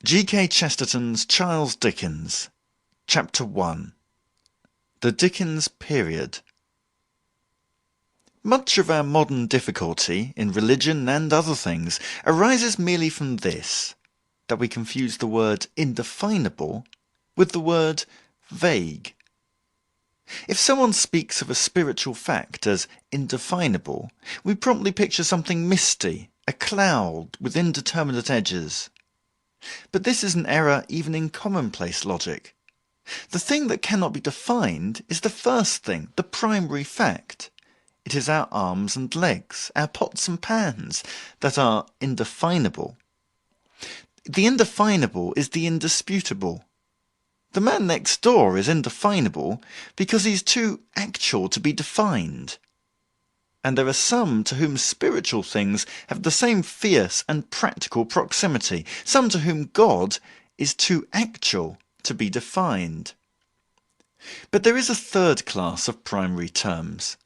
G.K. Chesterton's Charles Dickens, Chapter 1. The Dickens Period. Much of our modern difficulty, in religion and other things, arises merely from this, that we confuse the word indefinable with the word vague. If someone speaks of a spiritual fact as indefinable, we promptly picture something misty, a cloud with indeterminate edges. But this is an error even in commonplace logic. The thing that cannot be defined is the first thing, the primary fact. It is our arms and legs, our pots and pans, that are indefinable. The indefinable is the indisputable. The man next door is indefinable because he is too actual to be defined. And there are some to whom spiritual things have the same fierce and practical proximity, some to whom God is too actual to be defined. But there is a third class of primary terms.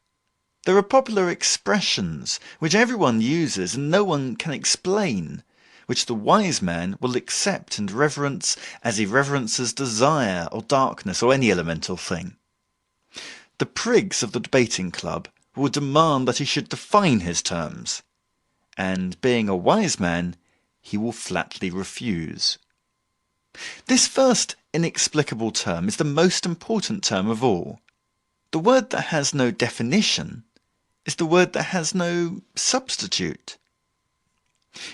There are popular expressions which everyone uses and no one can explain, which the wise man will accept and reverence as he reverences desire or darkness or any elemental thing. The prigs of the debating club will demand that he should define his terms, and being a wise man, he will flatly refuse. This first inexplicable term is the most important term of all. The word that has no definition is the word that has no substitute.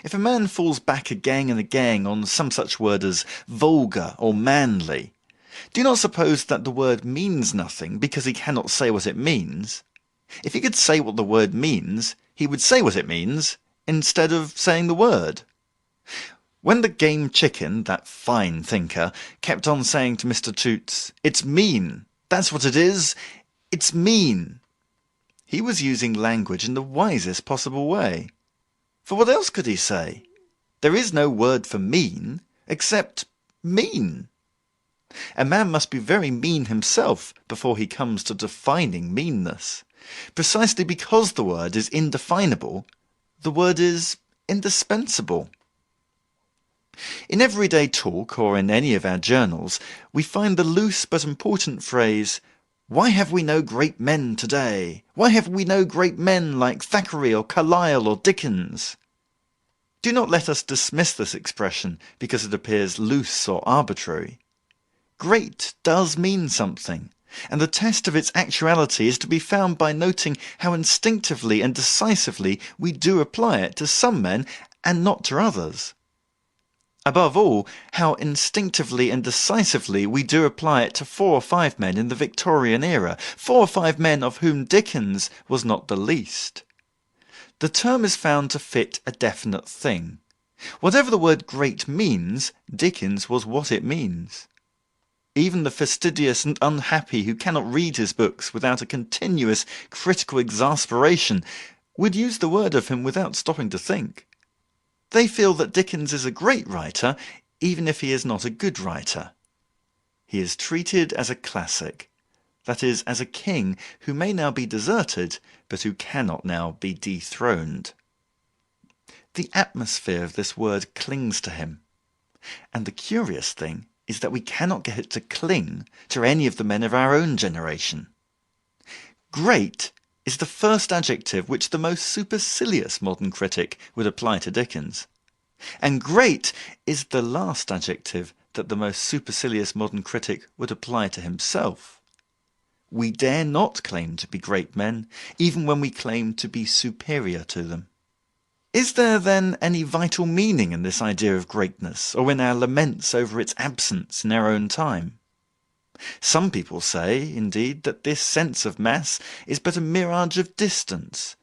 If a man falls back again and again on some such word as vulgar or manly, do not suppose that the word means nothing because he cannot say what it means. If he could say what the word means, he would say what it means, instead of saying the word. When the game chicken, that fine thinker, kept on saying to Mr. Toots, "It's mean, that's what it is, it's mean," he was using language in the wisest possible way. For what else could he say? There is no word for mean, except mean. A man must be very mean himself before he comes to defining meanness. Precisely because the word is indefinable, the word is indispensable. In everyday talk, or in any of our journals, we find the loose but important phrase, "Why have we no great men today? Why have we no great men like Thackeray or Carlyle or Dickens?" Do not let us dismiss this expression because it appears loose or arbitrary. Great does mean something, and the test of its actuality is to be found by noting how instinctively and decisively we do apply it to some men and not to others. Above all, how instinctively and decisively we do apply it to 4 or 5 men in the Victorian era, 4 or 5 men of whom Dickens was not the least. The term is found to fit a definite thing. Whatever the word great means, Dickens was what it means. Even the fastidious and unhappy who cannot read his books without a continuous critical exasperation would use the word of him without stopping to think. They feel that Dickens is a great writer, even if he is not a good writer. He is treated as a classic, that is, as a king who may now be deserted, but who cannot now be dethroned. The atmosphere of this word clings to him, and the curious thing is that we cannot get it to cling to any of the men of our own generation. Great is the first adjective which the most supercilious modern critic would apply to Dickens, and great is the last adjective that the most supercilious modern critic would apply to himself. We dare not claim to be great men, even when we claim to be superior to them. Is there, then, any vital meaning in this idea of greatness, or in our laments over its absence in our own time? Some people say, indeed, that this sense of mass is but a mirage of distance,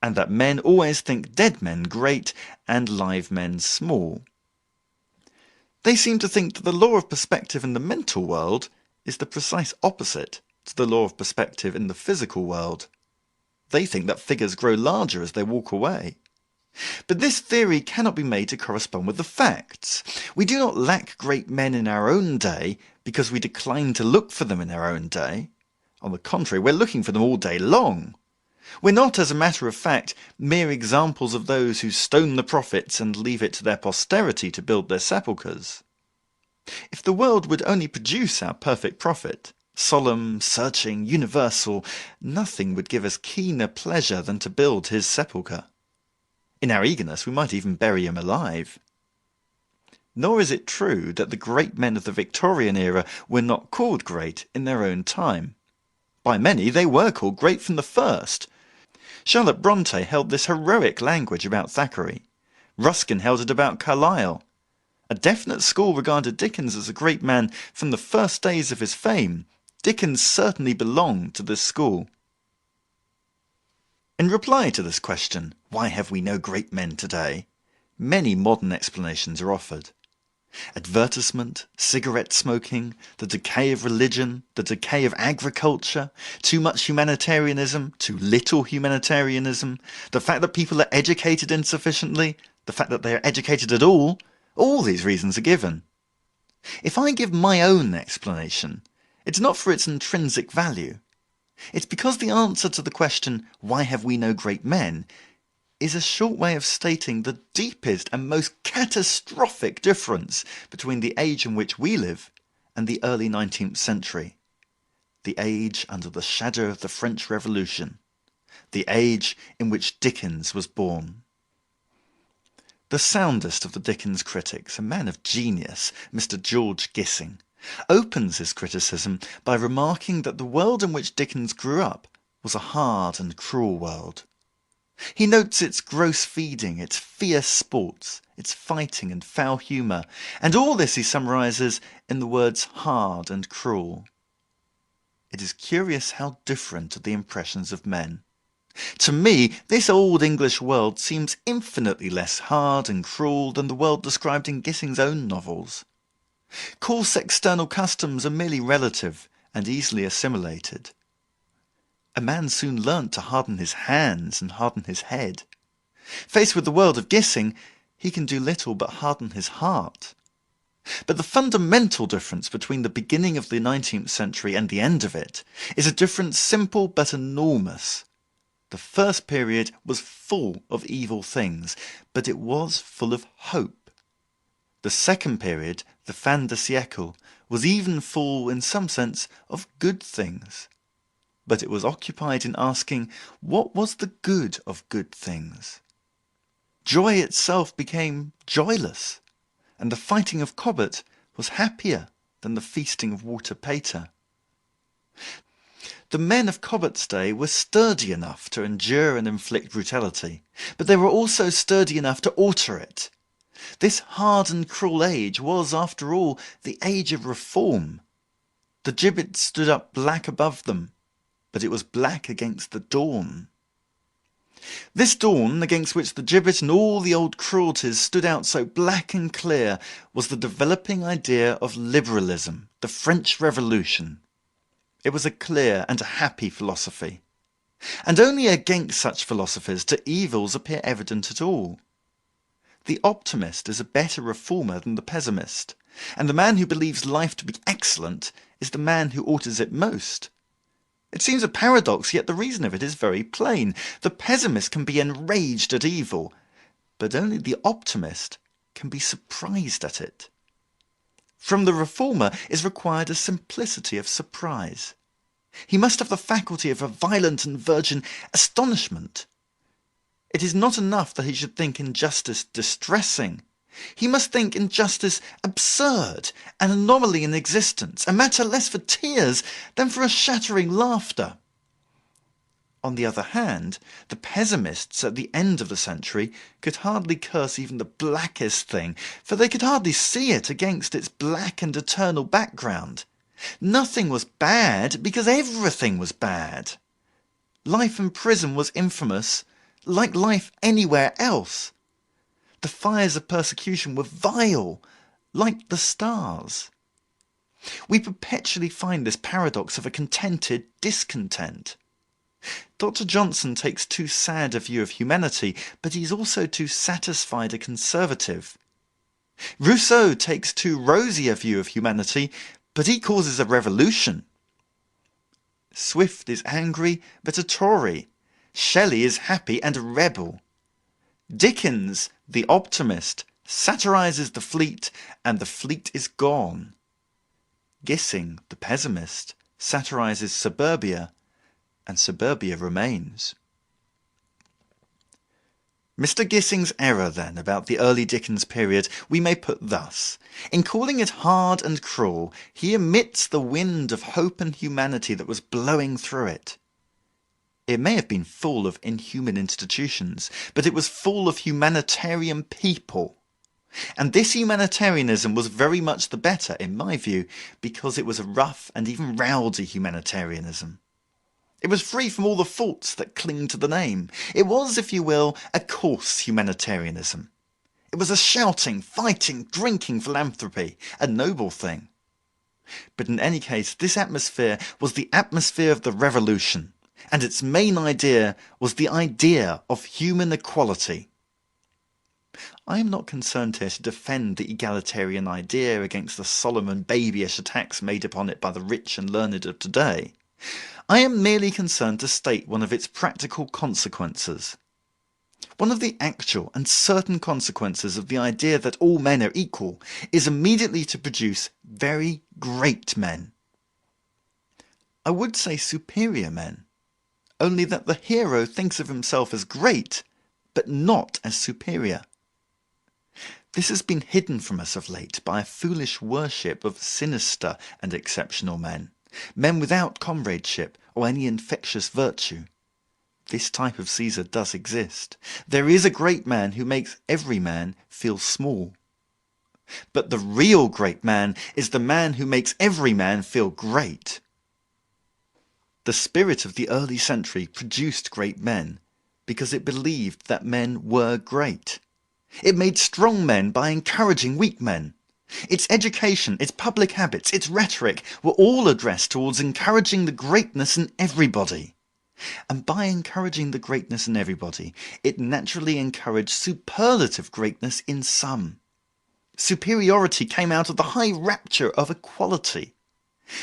and that men always think dead men great and live men small. They seem to think that the law of perspective in the mental world is the precise opposite to the law of perspective in the physical world. They think that figures grow larger as they walk away. But this theory cannot be made to correspond with the facts. We do not lack great men in our own day because we decline to look for them in our own day. On the contrary, we are looking for them all day long. We're not, as a matter of fact, mere examples of those who stone the prophets and leave it to their posterity to build their sepulchres. If the world would only produce our perfect prophet, solemn, searching, universal, nothing would give us keener pleasure than to build his sepulchre. In our eagerness we might even bury him alive. Nor is it true that the great men of the Victorian era were not called great in their own time. By many they were called great from the first. Charlotte Bronte held this heroic language about Thackeray. Ruskin held it about Carlyle. A definite school regarded Dickens as a great man from the first days of his fame. Dickens certainly belonged to this school. In reply to this question, why have we no great men today, many modern explanations are offered. Advertisement, cigarette smoking, the decay of religion, the decay of agriculture, too much humanitarianism, too little humanitarianism, the fact that people are educated insufficiently, the fact that they are educated at all these reasons are given. If I give my own explanation, it's not for its intrinsic value. It's because the answer to the question, why have we no great men, is a short way of stating the deepest and most catastrophic difference between the age in which we live and the early 19th century. The age under the shadow of the French Revolution. The age in which Dickens was born. The soundest of the Dickens critics, a man of genius, Mr. George Gissing, opens his criticism by remarking that the world in which Dickens grew up was a hard and cruel world. He notes its gross feeding, its fierce sports, its fighting and foul humour, and all this he summarises in the words hard and cruel. It is curious how different are the impressions of men. To me, this old English world seems infinitely less hard and cruel than the world described in Gissing's own novels. Coarse external customs are merely relative and easily assimilated. A man soon learnt to harden his hands and harden his head. Faced with the world of Gissing, he can do little but harden his heart. But the fundamental difference between the beginning of the 19th century and the end of it is a difference simple but enormous. The first period was full of evil things, but it was full of hope. The second period, the fin de siècle, was even full, in some sense, of good things. But it was occupied in asking, what was the good of good things? Joy itself became joyless, and the fighting of Cobbett was happier than the feasting of Walter Pater. The men of Cobbett's day were sturdy enough to endure and inflict brutality, but they were also sturdy enough to alter it. This hard and cruel age was, after all, the age of reform. The gibbet stood up black above them, but it was black against the dawn. This dawn, against which the gibbet and all the old cruelties stood out so black and clear, was the developing idea of liberalism, the French Revolution. It was a clear and a happy philosophy. And only against such philosophies do evils appear evident at all. The optimist is a better reformer than the pessimist, and the man who believes life to be excellent is the man who alters it most. It seems a paradox, yet the reason of it is very plain. The pessimist can be enraged at evil, but only the optimist can be surprised at it. From the reformer is required a simplicity of surprise. He must have the faculty of a violent and virgin astonishment. It is not enough that he should think injustice distressing. He must think injustice absurd, an anomaly in existence, a matter less for tears than for a shattering laughter. On the other hand, the pessimists at the end of the century could hardly curse even the blackest thing, for they could hardly see it against its black and eternal background. Nothing was bad because everything was bad. Life in prison was infamous, like life anywhere else. The fires of persecution were vile, like the stars. We perpetually find this paradox of a contented discontent. Dr. Johnson takes too sad a view of humanity, but he is also too satisfied a conservative. Rousseau takes too rosy a view of humanity, but he causes a revolution. Swift is angry, but a Tory. Shelley is happy and a rebel. Dickens, the optimist, satirises the fleet, and the fleet is gone. Gissing, the pessimist, satirises suburbia, and suburbia remains. Mr. Gissing's error, then, about the early Dickens period we may put thus. In calling it hard and cruel, he omits the wind of hope and humanity that was blowing through it. It may have been full of inhuman institutions, but it was full of humanitarian people. And this humanitarianism was very much the better, in my view, because it was a rough and even rowdy humanitarianism. It was free from all the faults that cling to the name. It was, if you will, a coarse humanitarianism. It was a shouting, fighting, drinking philanthropy, a noble thing. But in any case, this atmosphere was the atmosphere of the Revolution, and its main idea was the idea of human equality. I am not concerned here to defend the egalitarian idea against the solemn and babyish attacks made upon it by the rich and learned of today. I am merely concerned to state one of its practical consequences. One of the actual and certain consequences of the idea that all men are equal is immediately to produce very great men. I would say superior men, only that the hero thinks of himself as great, but not as superior. This has been hidden from us of late by a foolish worship of sinister and exceptional men. Men without comradeship or any infectious virtue. This type of Caesar does exist. There is a great man who makes every man feel small. But the real great man is the man who makes every man feel great. The spirit of the early century produced great men because it believed that men were great. It made strong men by encouraging weak men. Its education, its public habits, its rhetoric were all addressed towards encouraging the greatness in everybody. And by encouraging the greatness in everybody, it naturally encouraged superlative greatness in some. Superiority came out of the high rapture of equality.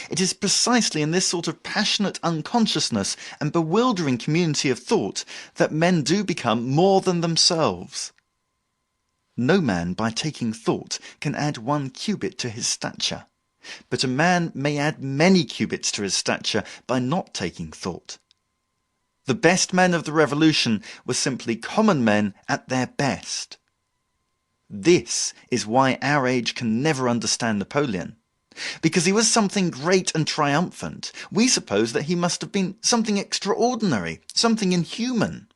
It is precisely in this sort of passionate unconsciousness and bewildering community of thought that men do become more than themselves. No man, by taking thought, can add 1 cubit to his stature, but a man may add many cubits to his stature by not taking thought. The best men of the Revolution were simply common men at their best. This is why our age can never understand Napoleon. Because he was something great and triumphant, we suppose that he must have been something extraordinary, something inhuman.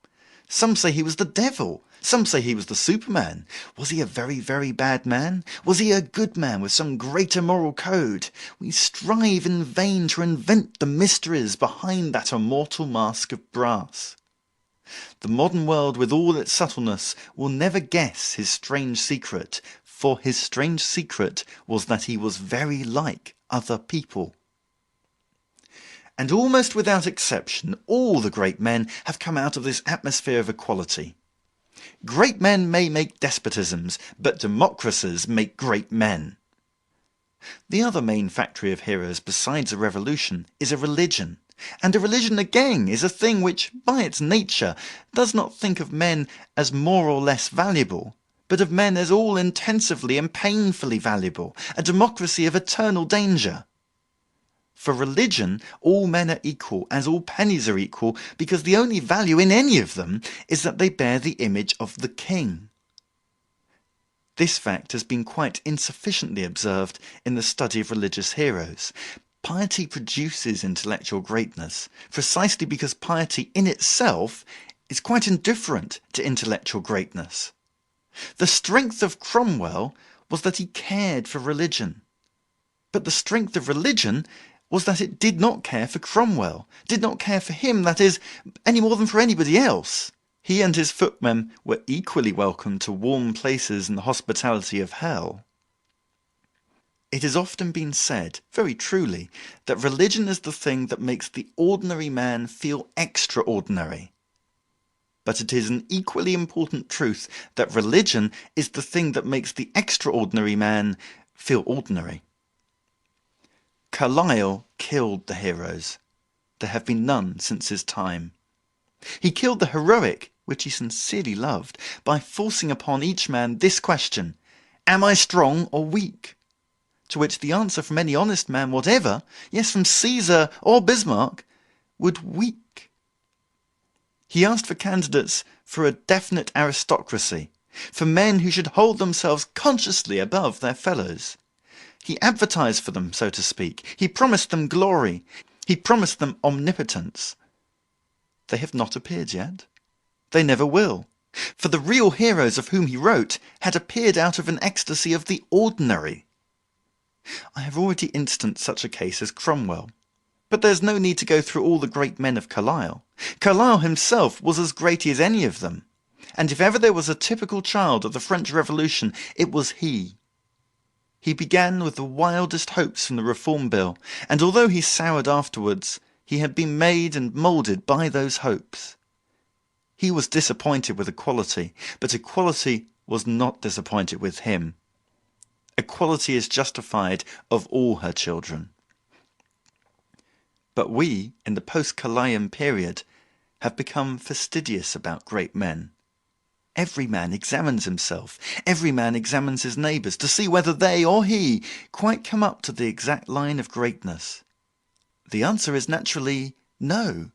Some say he was the devil. Some say he was the Superman. Was he a very, very bad man? Was he a good man with some greater moral code? We strive in vain to invent the mysteries behind that immortal mask of brass. The modern world, with all its subtleness, will never guess his strange secret, for his strange secret was that he was very like other people. And almost without exception, all the great men have come out of this atmosphere of equality. Great men may make despotisms, but democracies make great men. The other main factory of heroes besides a revolution is a religion, and a religion again is a thing which, by its nature, does not think of men as more or less valuable, but of men as all intensively and painfully valuable, a democracy of eternal danger. For religion, all men are equal, as all pennies are equal, because the only value in any of them is that they bear the image of the king. This fact has been quite insufficiently observed in the study of religious heroes. Piety produces intellectual greatness, precisely because piety in itself is quite indifferent to intellectual greatness. The strength of Cromwell was that he cared for religion. But the strength of religion was that it did not care for Cromwell, did not care for him, that is, any more than for anybody else. He and his footmen were equally welcome to warm places in the hospitality of hell. It has often been said, very truly, that religion is the thing that makes the ordinary man feel extraordinary. But it is an equally important truth that religion is the thing that makes the extraordinary man feel ordinary. Carlyle killed the heroes. There have been none since his time. He killed the heroic, which he sincerely loved, by forcing upon each man this question, "Am I strong or weak?" To which the answer from any honest man whatever, yes, from Caesar or Bismarck, would weak. He asked for candidates for a definite aristocracy, for men who should hold themselves consciously above their fellows. He advertised for them, so to speak. He promised them glory. He promised them omnipotence. They have not appeared yet. They never will. For the real heroes of whom he wrote had appeared out of an ecstasy of the ordinary. I have already instanced such a case as Cromwell. But there is no need to go through all the great men of Carlyle. Carlyle himself was as great as any of them. And if ever there was a typical child of the French Revolution, it was he. He began with the wildest hopes from the Reform Bill, and although he soured afterwards, he had been made and moulded by those hopes. He was disappointed with equality, but equality was not disappointed with him. Equality is justified of all her children. But we, in the post-Carlylean period, have become fastidious about great men. Every man examines himself, every man examines his neighbours, to see whether they or he quite come up to the exact line of greatness. The answer is naturally no.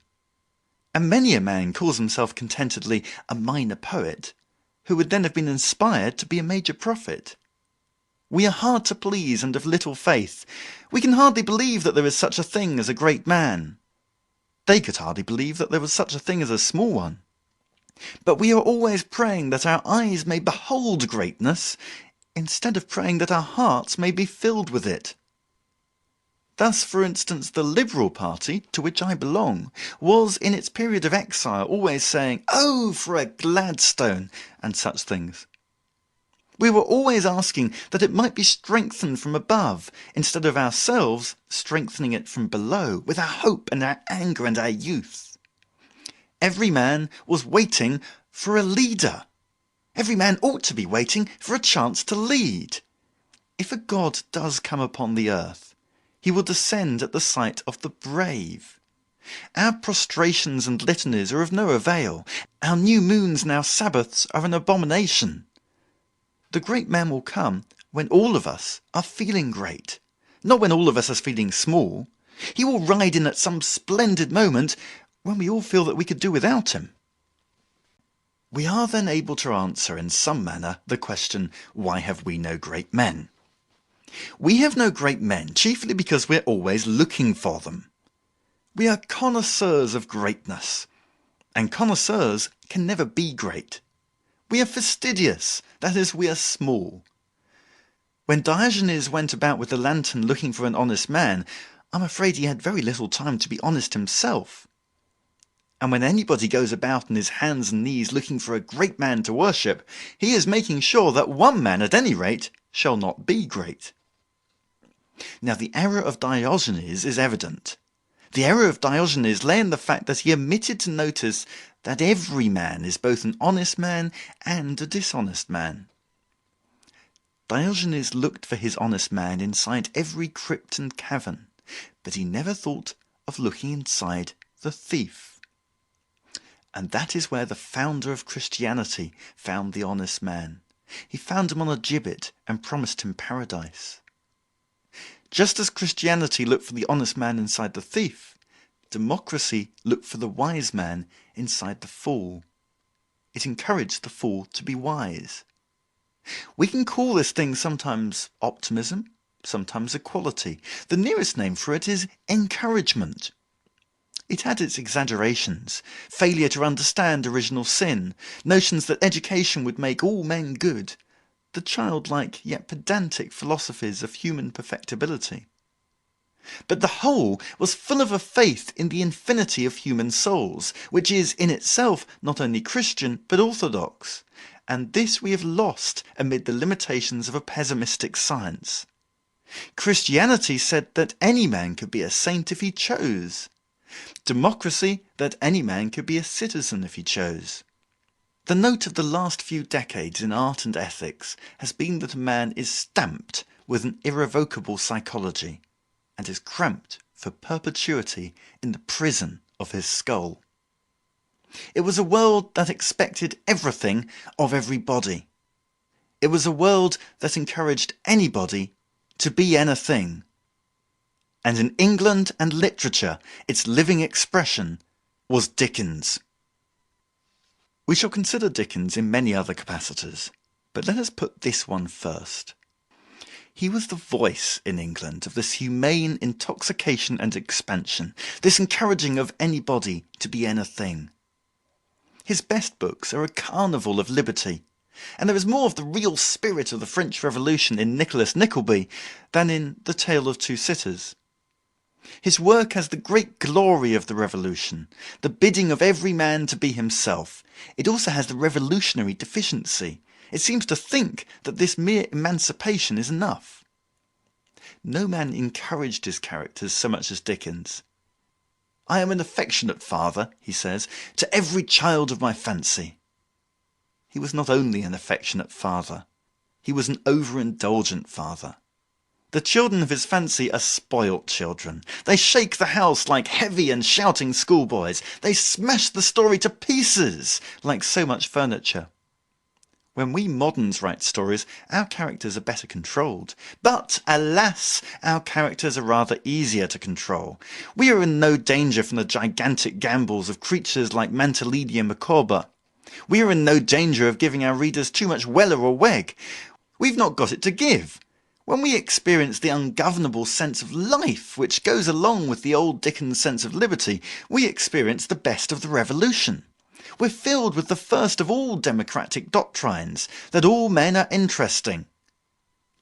And many a man calls himself contentedly a minor poet, who would then have been inspired to be a major prophet. We are hard to please and of little faith. We can hardly believe that there is such a thing as a great man. They could hardly believe that there was such a thing as a small one. But we are always praying that our eyes may behold greatness, instead of praying that our hearts may be filled with it. Thus, for instance, the Liberal party, to which I belong, was in its period of exile always saying, "Oh, for a Gladstone," and such things. We were always asking that it might be strengthened from above, instead of ourselves strengthening it from below, with our hope and our anger and our youth. Every man was waiting for a leader. Every man ought to be waiting for a chance to lead. If a God does come upon the earth, he will descend at the sight of the brave. Our prostrations and litanies are of no avail. Our new moons and our Sabbaths are an abomination. The great man will come when all of us are feeling great, not when all of us are feeling small. He will ride in at some splendid moment when we all feel that we could do without him. We are then able to answer in some manner the question, why have we no great men? We have no great men chiefly because we are always looking for them. We are connoisseurs of greatness, and connoisseurs can never be great. We are fastidious, that is, we are small. When Diogenes went about with a lantern looking for an honest man, I'm afraid he had very little time to be honest himself. And when anybody goes about on his hands and knees looking for a great man to worship, he is making sure that one man, at any rate, shall not be great. Now the error of Diogenes is evident. The error of Diogenes lay in the fact that he omitted to notice that every man is both an honest man and a dishonest man. Diogenes looked for his honest man inside every crypt and cavern, but he never thought of looking inside the thief. And that is where the founder of Christianity found the honest man. He found him on a gibbet and promised him paradise. Just as Christianity looked for the honest man inside the thief, democracy looked for the wise man inside the fool. It encouraged the fool to be wise. We can call this thing sometimes optimism, sometimes equality. The nearest name for it is encouragement. It had its exaggerations, failure to understand original sin, notions that education would make all men good, the childlike yet pedantic philosophies of human perfectibility. But the whole was full of a faith in the infinity of human souls, which is in itself not only Christian but orthodox, and this we have lost amid the limitations of a pessimistic science. Christianity said that any man could be a saint if he chose. Democracy, that any man could be a citizen if he chose. The note of the last few decades in art and ethics has been that a man is stamped with an irrevocable psychology, and is cramped for perpetuity in the prison of his skull. It was a world that expected everything of everybody. It was a world that encouraged anybody to be anything. And in England and literature, its living expression was Dickens. We shall consider Dickens in many other capacities, but let us put this one first. He was the voice in England of this humane intoxication and expansion, this encouraging of anybody to be anything. His best books are a carnival of liberty, and there is more of the real spirit of the French Revolution in Nicholas Nickleby than in The Tale of Two Cities. His work has the great glory of the Revolution, the bidding of every man to be himself. It also has the revolutionary deficiency. It seems to think that this mere emancipation is enough. No man encouraged his characters so much as Dickens. "I am an affectionate father," he says, "to every child of my fancy." He was not only an affectionate father, he was an overindulgent father. The children of his fancy are spoilt children. They shake the house like heavy and shouting schoolboys. They smash the story to pieces like so much furniture. When we moderns write stories, our characters are better controlled. But, alas, our characters are rather easier to control. We are in no danger from the gigantic gambols of creatures like Mantalini and Micawber. We are in no danger of giving our readers too much Weller or Wegg. We've not got it to give. When we experience the ungovernable sense of life which goes along with the old Dickens sense of liberty, we experience the best of the Revolution. We're filled with the first of all democratic doctrines, that all men are interesting.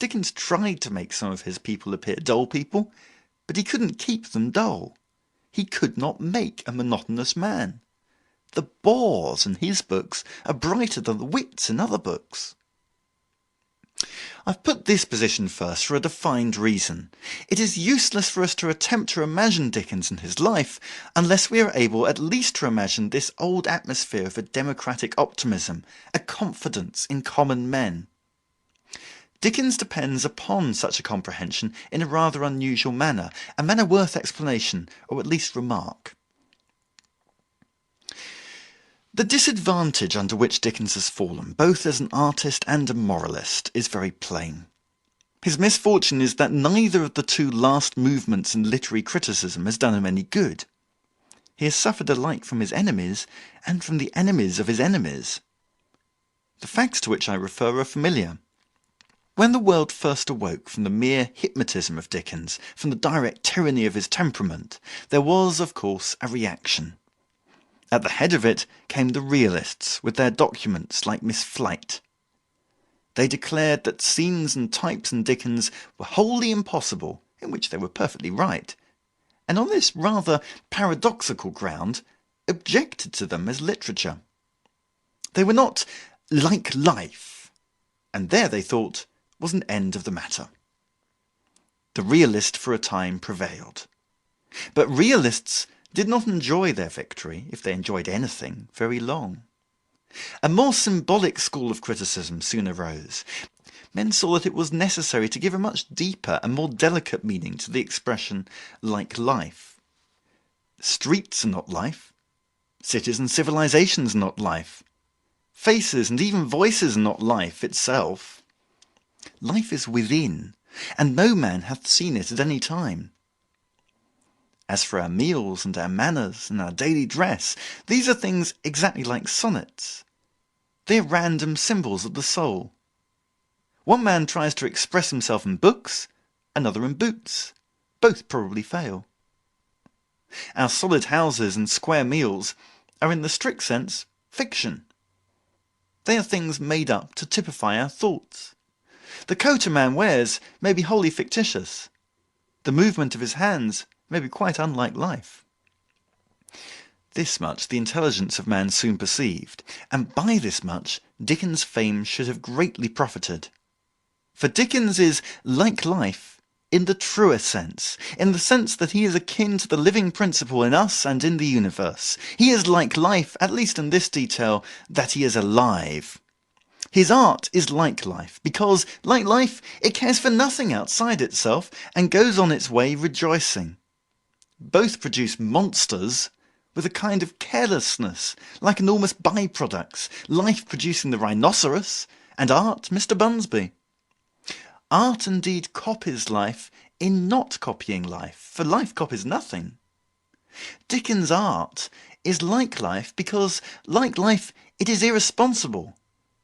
Dickens tried to make some of his people appear dull people, but he couldn't keep them dull. He could not make a monotonous man. The bores in his books are brighter than the wits in other books. I've put this position first for a defined reason. It is useless for us to attempt to imagine Dickens and his life unless we are able at least to imagine this old atmosphere of a democratic optimism, a confidence in common men. Dickens depends upon such a comprehension in a rather unusual manner, a manner worth explanation, or at least remark. The disadvantage under which Dickens has fallen, both as an artist and a moralist, is very plain. His misfortune is that neither of the two last movements in literary criticism has done him any good. He has suffered alike from his enemies and from the enemies of his enemies. The facts to which I refer are familiar. When the world first awoke from the mere hypnotism of Dickens, from the direct tyranny of his temperament, there was, of course, a reaction. At the head of it came the realists, with their documents like Miss Flight. They declared that scenes and types in Dickens were wholly impossible, in which they were perfectly right, and on this rather paradoxical ground objected to them as literature. They were not like life, and there, they thought, was an end of the matter. The realist for a time prevailed. But realists did not enjoy their victory, if they enjoyed anything, very long. A more symbolic school of criticism soon arose. Men saw that it was necessary to give a much deeper and more delicate meaning to the expression like life. Streets are not life. Cities and civilizations are not life. Faces and even voices are not life itself. Life is within, and no man hath seen it at any time. As for our meals and our manners and our daily dress, these are things exactly like sonnets. They are random symbols of the soul. One man tries to express himself in books, another in boots. Both probably fail. Our solid houses and square meals are in the strict sense fiction. They are things made up to typify our thoughts. The coat a man wears may be wholly fictitious. The movement of his hands may be quite unlike life. This much the intelligence of man soon perceived, and by this much Dickens' fame should have greatly profited. For Dickens is like life in the truer sense, in the sense that he is akin to the living principle in us and in the universe. He is like life, at least in this detail, that he is alive. His art is like life, because, like life, it cares for nothing outside itself, and goes on its way rejoicing. Both produce monsters, with a kind of carelessness, like enormous byproducts, life producing the rhinoceros, and art Mr. Bunsby. Art indeed copies life in not copying life, for life copies nothing. Dickens' art is like life because, like life, it is irresponsible,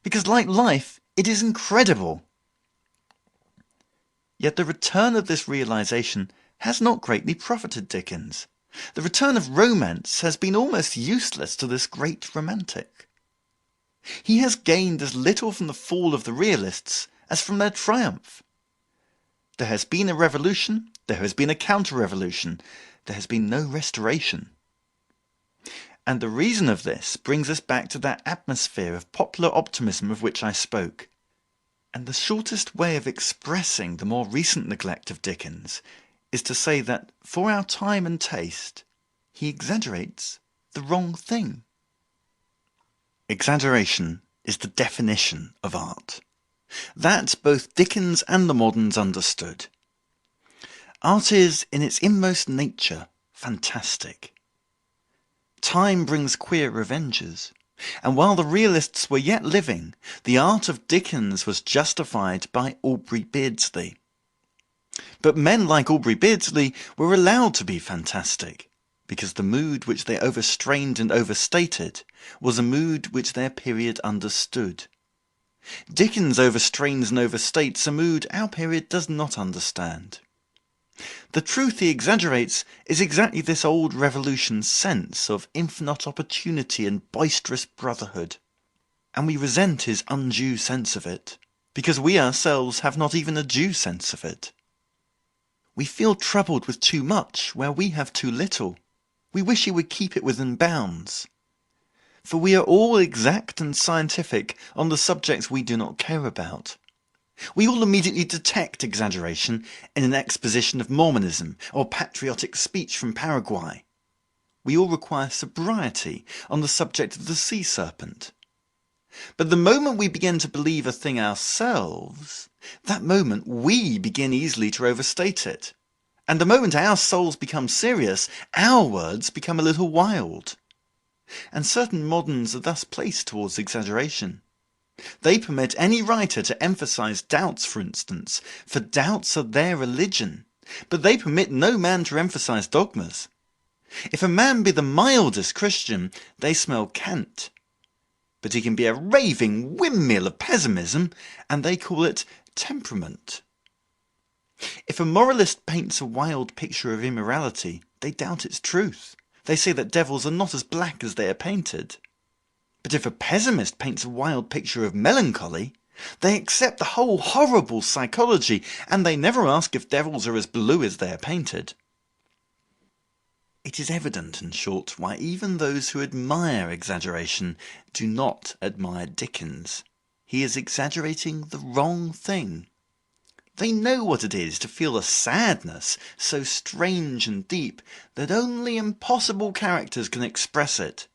because, like life, it is incredible. Yet the return of this realization has not greatly profited Dickens. The return of romance has been almost useless to this great romantic. He has gained as little from the fall of the realists as from their triumph. There has been a revolution, there has been a counter-revolution, there has been no restoration. And the reason of this brings us back to that atmosphere of popular optimism of which I spoke. And the shortest way of expressing the more recent neglect of Dickens is to say that, for our time and taste, he exaggerates the wrong thing. Exaggeration is the definition of art. That both Dickens and the moderns understood. Art is, in its inmost nature, fantastic. Time brings queer revengers, and while the realists were yet living, the art of Dickens was justified by Aubrey Beardsley. But men like Aubrey Beardsley were allowed to be fantastic, because the mood which they overstrained and overstated was a mood which their period understood. Dickens overstrains and overstates a mood our period does not understand. The truth he exaggerates is exactly this old revolution sense of infinite opportunity and boisterous brotherhood, and we resent his undue sense of it, because we ourselves have not even a due sense of it. We feel troubled with too much where we have too little. We wish he would keep it within bounds. For we are all exact and scientific on the subjects we do not care about. We all immediately detect exaggeration in an exposition of Mormonism or patriotic speech from Paraguay. We all require sobriety on the subject of the sea serpent. But the moment we begin to believe a thing ourselves, that moment we begin easily to overstate it. And the moment our souls become serious, our words become a little wild. And certain moderns are thus placed towards exaggeration. They permit any writer to emphasize doubts, for instance, for doubts are their religion, but they permit no man to emphasize dogmas. If a man be the mildest Christian, they smell cant. But he can be a raving windmill of pessimism, and they call it temperament. If a moralist paints a wild picture of immorality, they doubt its truth. They say that devils are not as black as they are painted. But if a pessimist paints a wild picture of melancholy, they accept the whole horrible psychology, and they never ask if devils are as blue as they are painted. It is evident, in short, why even those who admire exaggeration do not admire Dickens. He is exaggerating the wrong thing. They know what it is to feel a sadness so strange and deep that only impossible characters can express it.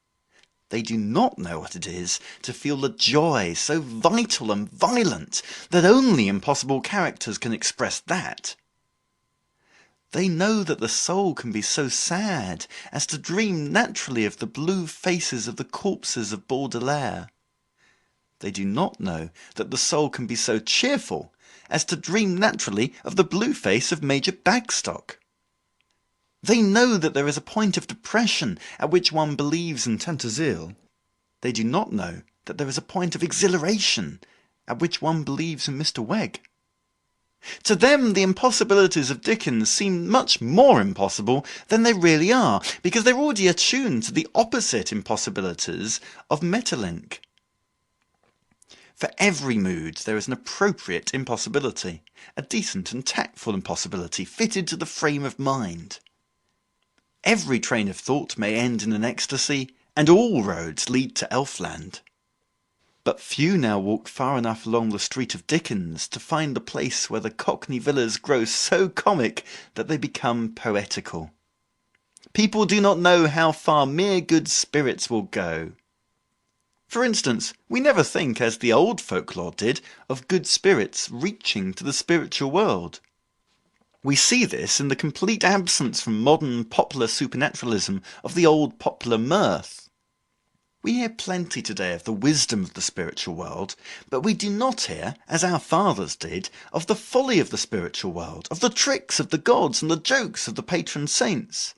They do not know what it is to feel a joy so vital and violent that only impossible characters can express that. They know that the soul can be so sad as to dream naturally of the blue faces of the corpses of Baudelaire. They do not know that the soul can be so cheerful as to dream naturally of the blue face of Major Bagstock. They know that there is a point of depression at which one believes in Tantasil. They do not know that there is a point of exhilaration at which one believes in Mr. Wegg. To them the impossibilities of Dickens seem much more impossible than they really are, because they're already attuned to the opposite impossibilities of Maeterlinck. For every mood there is an appropriate impossibility, a decent and tactful impossibility fitted to the frame of mind. Every train of thought may end in an ecstasy, and all roads lead to Elfland. But few now walk far enough along the street of Dickens to find the place where the Cockney villas grow so comic that they become poetical. People do not know how far mere good spirits will go. For instance, we never think, as the old folklore did, of good spirits reaching to the spiritual world. We see this in the complete absence from modern popular supernaturalism of the old popular mirth. We hear plenty today of the wisdom of the spiritual world, but we do not hear, as our fathers did, of the folly of the spiritual world, of the tricks of the gods and the jokes of the patron saints.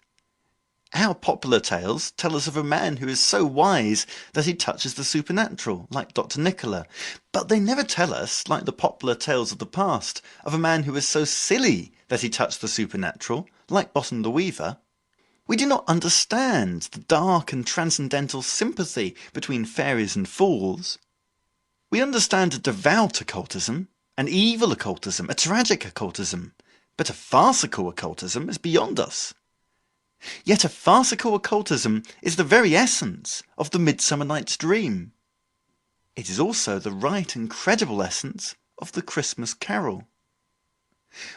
Our popular tales tell us of a man who is so wise that he touches the supernatural, like Dr. Nicola, but they never tell us, like the popular tales of the past, of a man who is so silly that he touched the supernatural, like Bottom the Weaver. We do not understand the dark and transcendental sympathy between fairies and fools. We understand a devout occultism, an evil occultism, a tragic occultism, but a farcical occultism is beyond us. Yet a farcical occultism is the very essence of the Midsummer Night's Dream. It is also the right and credible essence of the Christmas Carol.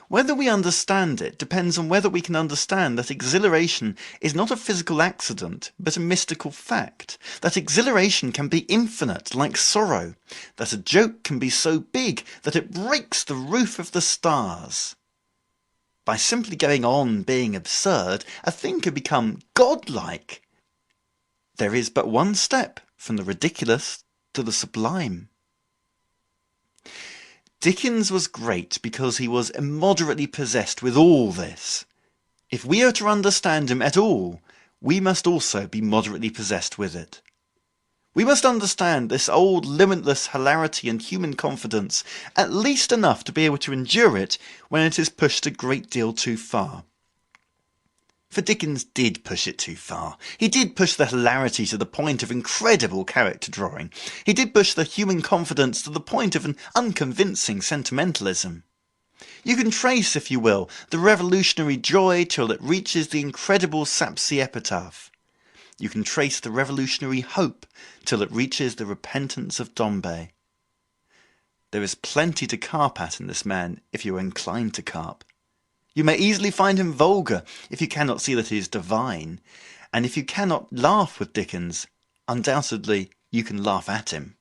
Whether we understand it depends on whether we can understand that exhilaration is not a physical accident, but a mystical fact, that exhilaration can be infinite, like sorrow, that a joke can be so big that it breaks the roof of the stars. By simply going on being absurd, a thing can become godlike. There is but one step from the ridiculous to the sublime. Dickens was great because he was immoderately possessed with all this. If we are to understand him at all, we must also be moderately possessed with it. We must understand this old limitless hilarity and human confidence at least enough to be able to endure it when it is pushed a great deal too far. For Dickens did push it too far. He did push the hilarity to the point of incredible character drawing. He did push the human confidence to the point of an unconvincing sentimentalism. You can trace, if you will, the revolutionary joy till it reaches the incredible sapsy epitaph. You can trace the revolutionary hope till it reaches the repentance of Dombey. There is plenty to carp at in this man if you are inclined to carp. You may easily find him vulgar if you cannot see that he is divine, and if you cannot laugh with Dickens, undoubtedly you can laugh at him.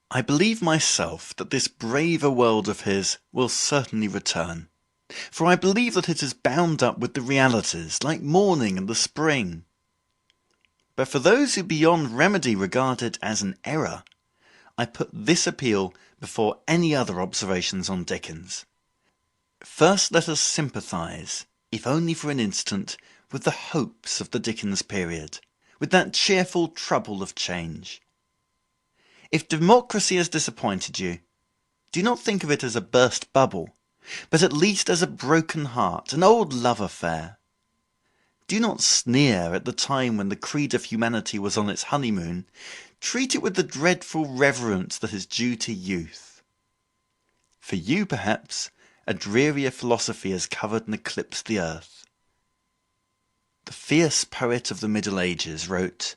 I believe myself that this braver world of his will certainly return, for I believe that it is bound up with the realities, like morning and the spring. But for those who beyond remedy regard it as an error, I put this appeal before any other observations on Dickens. First let us sympathise, if only for an instant, with the hopes of the Dickens period, with that cheerful trouble of change. If democracy has disappointed you, do not think of it as a burst bubble, but at least as a broken heart, an old love affair. Do not sneer at the time when the creed of humanity was on its honeymoon. Treat it with the dreadful reverence that is due to youth. For you, perhaps, a drearier philosophy has covered and eclipsed the earth. The fierce poet of the Middle Ages wrote,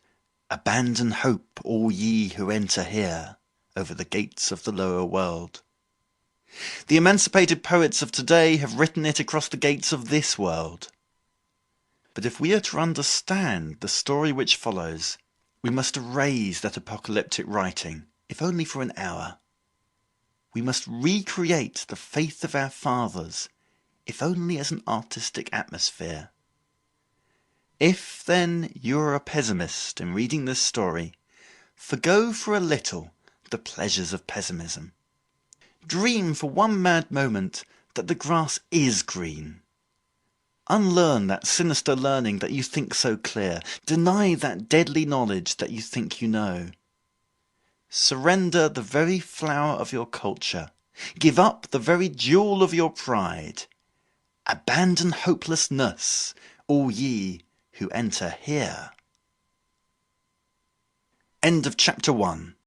"Abandon hope, all ye who enter here, over the gates of the lower world." The emancipated poets of today have written it across the gates of this world. But if we are to understand the story which follows, we must erase that apocalyptic writing, if only for an hour. We must recreate the faith of our fathers, if only as an artistic atmosphere. If, then, you are a pessimist in reading this story, forgo for a little the pleasures of pessimism. Dream for one mad moment that the grass is green. Unlearn that sinister learning that you think so clear. Deny that deadly knowledge that you think you know. Surrender the very flower of your culture. Give up the very jewel of your pride. Abandon hopelessness, all ye who enter here. End of chapter 1.